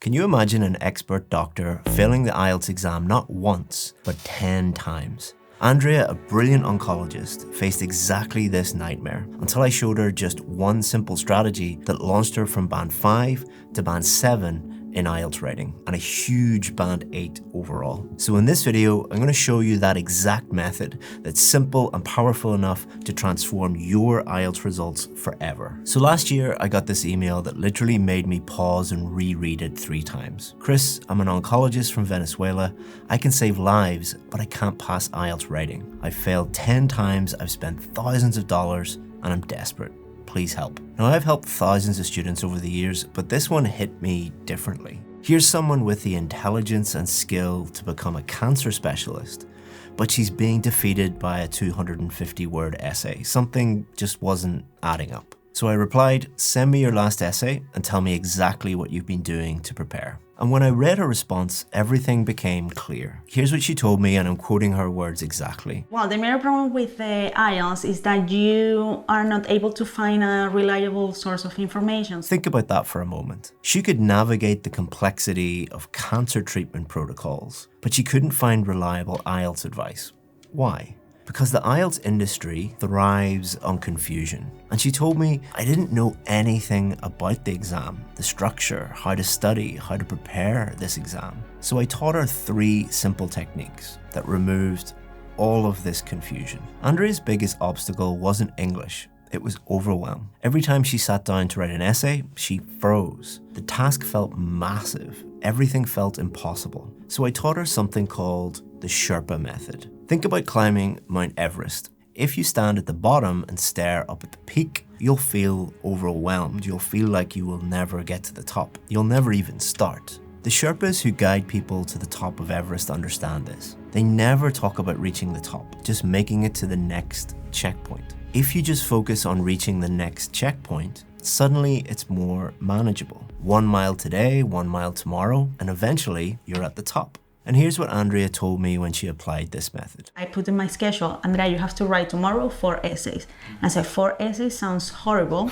Can you imagine an expert doctor failing the IELTS exam not once, but 10 times? Andrea, a brilliant oncologist, faced exactly this nightmare until I showed her just one simple strategy that launched her from band 5 to band 7 in IELTS writing and a huge band 8 overall. So in this video, I'm going to show you that exact method that's simple and powerful enough to transform your IELTS results forever. So last year, I got this email that literally made me pause and reread it 3 times. Chris, I'm an oncologist from Venezuela. I can save lives, but I can't pass IELTS writing. I've failed 10 times, I've spent thousands of dollars, and I'm desperate. Please help. Now, I've helped thousands of students over the years, but this one hit me differently. Here's someone with the intelligence and skill to become a cancer specialist, but she's being defeated by a 250-word essay. Something just wasn't adding up. So I replied, send me your last essay and tell me exactly what you've been doing to prepare. And when I read her response, everything became clear. Here's what she told me, and I'm quoting her words exactly. Well, the major problem with the IELTS is that you are not able to find a reliable source of information. Think about that for a moment. She could navigate the complexity of cancer treatment protocols, but she couldn't find reliable IELTS advice. Why? Because the IELTS industry thrives on confusion. And she told me I didn't know anything about the exam, the structure, how to study, how to prepare this exam. So I taught her 3 simple techniques that removed all of this confusion. Andrea's biggest obstacle wasn't English, it was overwhelm. Every time she sat down to write an essay, she froze. The task felt massive, everything felt impossible. So I taught her something called the Sherpa Method. Think about climbing Mount Everest. If you stand at the bottom and stare up at the peak, you'll feel overwhelmed. You'll feel like you will never get to the top. You'll never even start. The Sherpas who guide people to the top of Everest understand this. They never talk about reaching the top, just making it to the next checkpoint. If you just focus on reaching the next checkpoint, suddenly it's more manageable. 1 mile today, 1 mile tomorrow, and eventually you're at the top. And here's what Andrea told me when she applied this method. I put in my schedule, Andrea, you have to write tomorrow 4 essays. I said, 4 essays sounds horrible.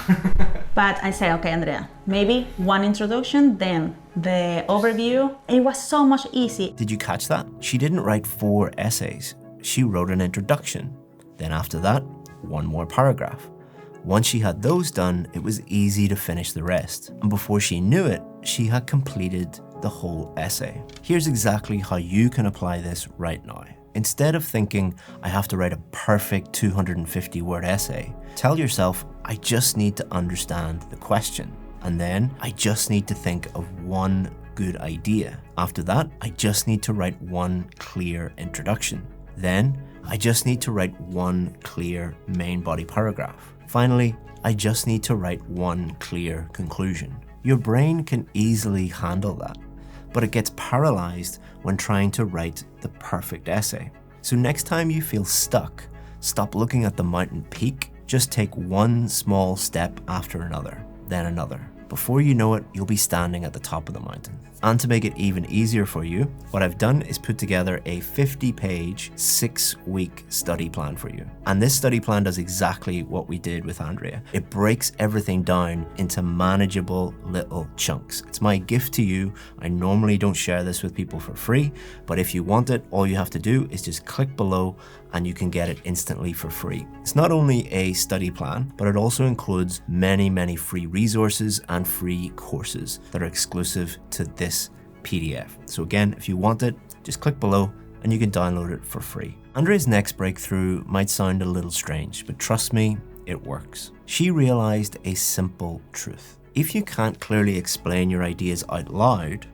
But I said, okay, Andrea, maybe 1 introduction, then the overview. It was so much easy. Did you catch that? She didn't write 4 essays. She wrote an introduction. Then after that, 1 more paragraph. Once she had those done, it was easy to finish the rest. And before she knew it, she had completed the whole essay. Here's exactly how you can apply this right now. Instead of thinking, I have to write a perfect 250-word essay, tell yourself, I just need to understand the question. And then I just need to think of 1 good idea. After that, I just need to write 1 clear introduction. Then I just need to write 1 clear main body paragraph. Finally, I just need to write 1 clear conclusion. Your brain can easily handle that, but it gets paralyzed when trying to write the perfect essay. So next time you feel stuck, stop looking at the mountain peak, just take 1 small step after another, then another. Before you know it, you'll be standing at the top of the mountain. And to make it even easier for you, what I've done is put together a 50-page, 6-week study plan for you. And this study plan does exactly what we did with Andrea. It breaks everything down into manageable little chunks. It's my gift to you. I normally don't share this with people for free, but if you want it, all you have to do is just click below and you can get it instantly for free. It's not only a study plan, but it also includes many free resources and free courses that are exclusive to this PDF. So again, if you want it, just click below and you can download it for free. Andrea's next breakthrough might sound a little strange, but trust me, it works. She realized a simple truth. If you can't clearly explain your ideas out loud,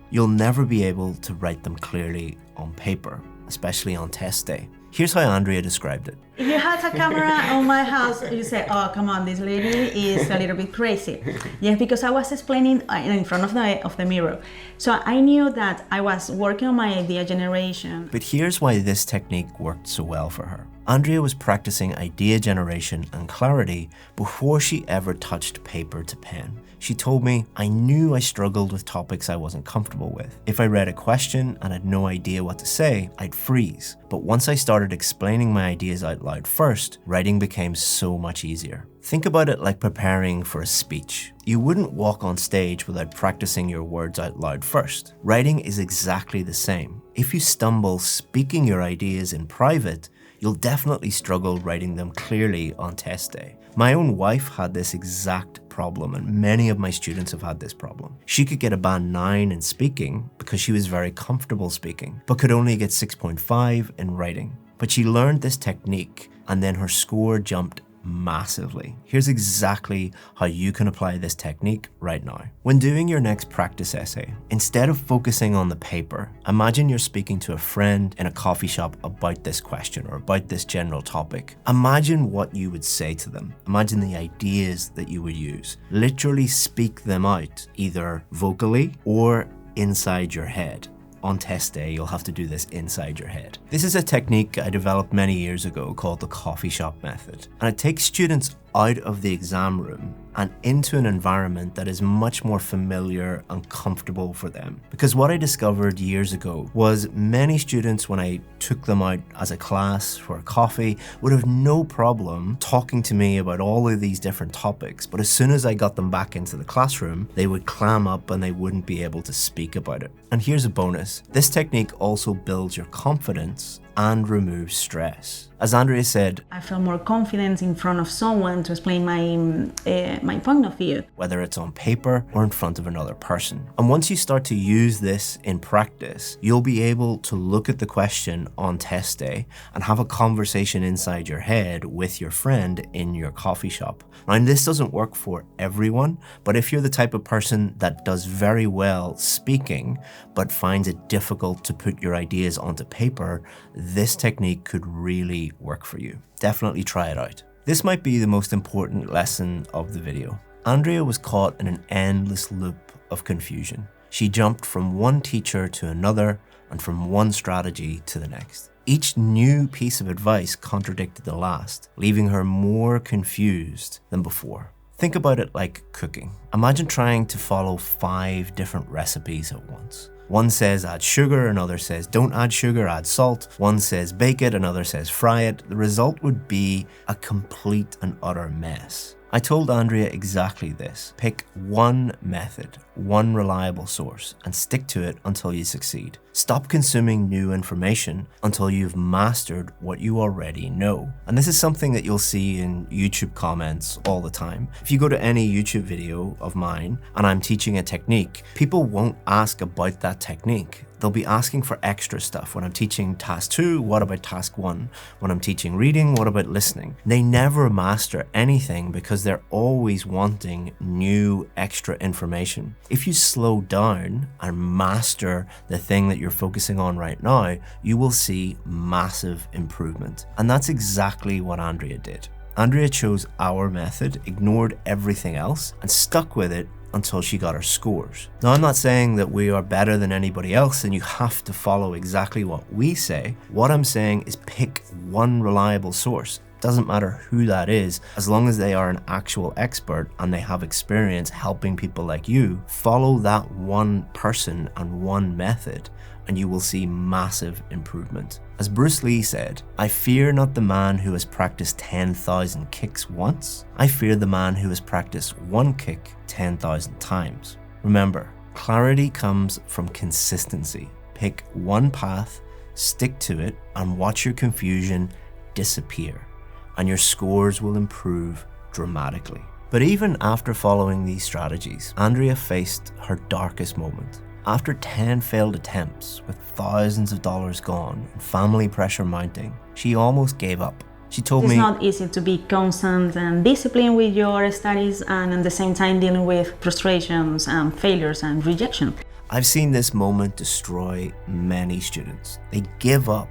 you'll never be able to write them clearly on paper, especially on test day. Here's how Andrea described it. If you had a camera on my house, you say, oh, come on, this lady is a little bit crazy. Yes, because I was explaining in front of the mirror. So I knew that I was working on my idea generation. But here's why this technique worked so well for her. Andrea was practicing idea generation and clarity before she ever touched paper to pen. She told me, I knew I struggled with topics I wasn't comfortable with. If I read a question and had no idea what to say, I'd freeze. But once I started explaining my ideas out loud first, writing became so much easier. Think about it like preparing for a speech. You wouldn't walk on stage without practicing your words out loud first. Writing is exactly the same. If you stumble speaking your ideas in private, you'll definitely struggle writing them clearly on test day. My own wife had this exact problem, and many of my students have had this problem. She could get a band 9 in speaking because she was very comfortable speaking, but could only get 6.5 in writing. But she learned this technique, and then her score jumped massively. Here's exactly how you can apply this technique right now. When doing your next practice essay, instead of focusing on the paper, imagine you're speaking to a friend in a coffee shop about this question or about this general topic. Imagine what you would say to them. Imagine the ideas that you would use. Literally speak them out, either vocally or inside your head. On test day, you'll have to do this inside your head. This is a technique I developed many years ago called the coffee shop method. And it takes students out of the exam room and into an environment that is much more familiar and comfortable for them. Because what I discovered years ago was many students, when I took them out as a class for a coffee, would have no problem talking to me about all of these different topics. But as soon as I got them back into the classroom, they would clam up and they wouldn't be able to speak about it. And here's a bonus. This technique also builds your confidence and removes stress. As Andrea said, I feel more confident in front of someone to explain my point of view. Whether it's on paper or in front of another person. And once you start to use this in practice, you'll be able to look at the question on test day and have a conversation inside your head with your friend in your coffee shop. Now, this doesn't work for everyone, but if you're the type of person that does very well speaking, but finds it difficult to put your ideas onto paper, this technique could really work for you. Definitely try it out. This might be the most important lesson of the video. Andrea was caught in an endless loop of confusion. She jumped from one teacher to another and from one strategy to the next. Each new piece of advice contradicted the last, leaving her more confused than before. Think about it like cooking. Imagine trying to follow 5 different recipes at once. One says add sugar, another says don't add sugar, add salt. One says bake it, another says fry it. The result would be a complete and utter mess. I told Andrea exactly this. Pick one method, one reliable source, and stick to it until you succeed. Stop consuming new information until you've mastered what you already know. And this is something that you'll see in YouTube comments all the time. If you go to any YouTube video of mine and I'm teaching a technique, people won't ask about that technique. They'll be asking for extra stuff. When I'm teaching task 2, what about task 1? When I'm teaching reading, what about listening? They never master anything because they're always wanting new extra information. If you slow down and master the thing that you're focusing on right now, you will see massive improvement. And that's exactly what Andrea did. Andrea chose our method, ignored everything else, and stuck with it until she got her scores. Now, I'm not saying that we are better than anybody else and you have to follow exactly what we say. What I'm saying is pick one reliable source. Doesn't matter who that is, as long as they are an actual expert and they have experience helping people like you. Follow that one person and one method and you will see massive improvement. As Bruce Lee said, I fear not the man who has practiced 10,000 kicks once. I fear the man who has practiced one kick 10,000 times. Remember, clarity comes from consistency. Pick one path, stick to it, and watch your confusion disappear, and your scores will improve dramatically. But even after following these strategies, Andrea faced her darkest moment. After 10 failed attempts, with thousands of dollars gone and family pressure mounting, she almost gave up. She told me, it's not easy to be constant and disciplined with your studies and at the same time dealing with frustrations and failures and rejection. I've seen this moment destroy many students. They give up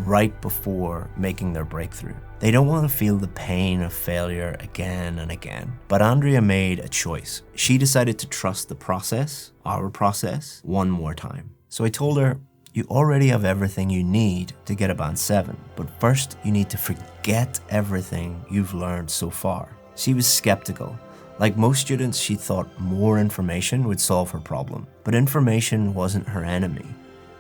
right before making their breakthrough. They don't want to feel the pain of failure again and again. But Andrea made a choice. She decided to trust the process, our process, one more time. So I told her, you already have everything you need to get a band 7, but first you need to forget everything you've learned so far. She was skeptical. Like most students, she thought more information would solve her problem. But information wasn't her enemy.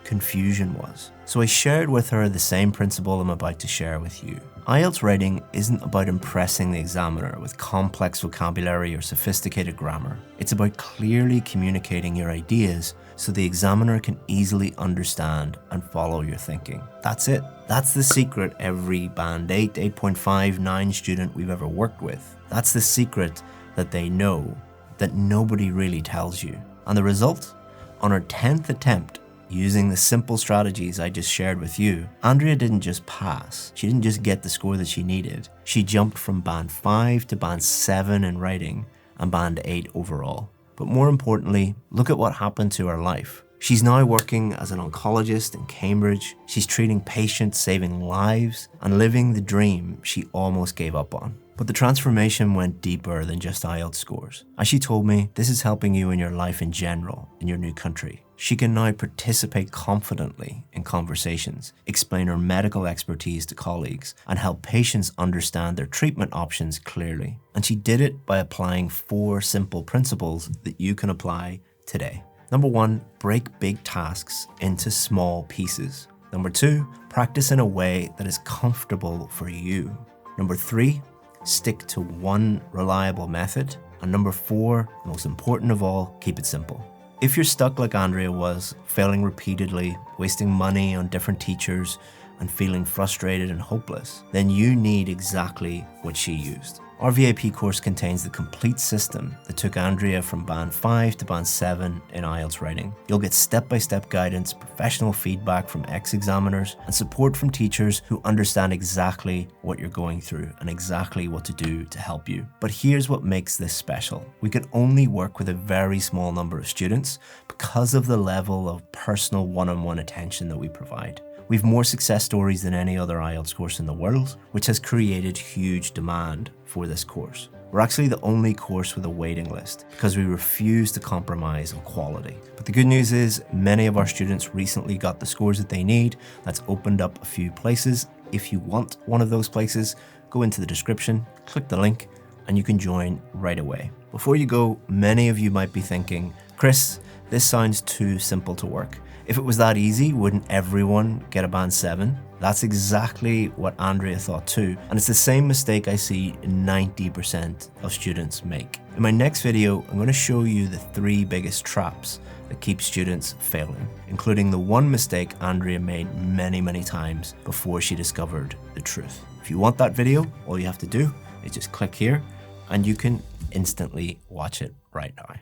Confusion was. So I shared with her the same principle I'm about to share with you. IELTS writing isn't about impressing the examiner with complex vocabulary or sophisticated grammar. It's about clearly communicating your ideas so the examiner can easily understand and follow your thinking. That's it. That's the secret every Band 8, 8.5, 9 student we've ever worked with. That's the secret that they know that nobody really tells you. And the result? On her 10th attempt, using the simple strategies I just shared with you, Andrea didn't just pass. She didn't just get the score that she needed. She jumped from Band 5 to Band 7 in writing and Band 8 overall. But more importantly, look at what happened to her life. She's now working as an oncologist in Cambridge. She's treating patients, saving lives, and living the dream she almost gave up on. But the transformation went deeper than just IELTS scores. As she told me, this is helping you in your life in general, in your new country. She can now participate confidently in conversations, explain her medical expertise to colleagues, and help patients understand their treatment options clearly. And she did it by applying 4 simple principles that you can apply today. Number 1, break big tasks into small pieces. Number 2, practice in a way that is comfortable for you. Number 3, stick to one reliable method. And number 4, most important of all, keep it simple. If you're stuck like Andrea was, failing repeatedly, wasting money on different teachers, and feeling frustrated and hopeless, then you need exactly what she used. Our VIP course contains the complete system that took Andrea from Band 5 to Band 7 in IELTS writing. You'll get step-by-step guidance, professional feedback from ex-examiners, and support from teachers who understand exactly what you're going through and exactly what to do to help you. But here's what makes this special. We can only work with a very small number of students because of the level of personal one-on-one attention that we provide. We've more success stories than any other IELTS course in the world, which has created huge demand for this course. We're actually the only course with a waiting list because we refuse to compromise on quality. But the good news is many of our students recently got the scores that they need. That's opened up a few places. If you want one of those places, go into the description, click the link, and you can join right away. Before you go, many of you might be thinking, Chris, this sounds too simple to work. If it was that easy, wouldn't everyone get a Band 7? That's exactly what Andrea thought too, and it's the same mistake I see 90% of students make. In my next video, I'm going to show you the 3 biggest traps that keep students failing, including the one mistake Andrea made many times before she discovered the truth. If you want that video, all you have to do is just click here and you can instantly watch it right now.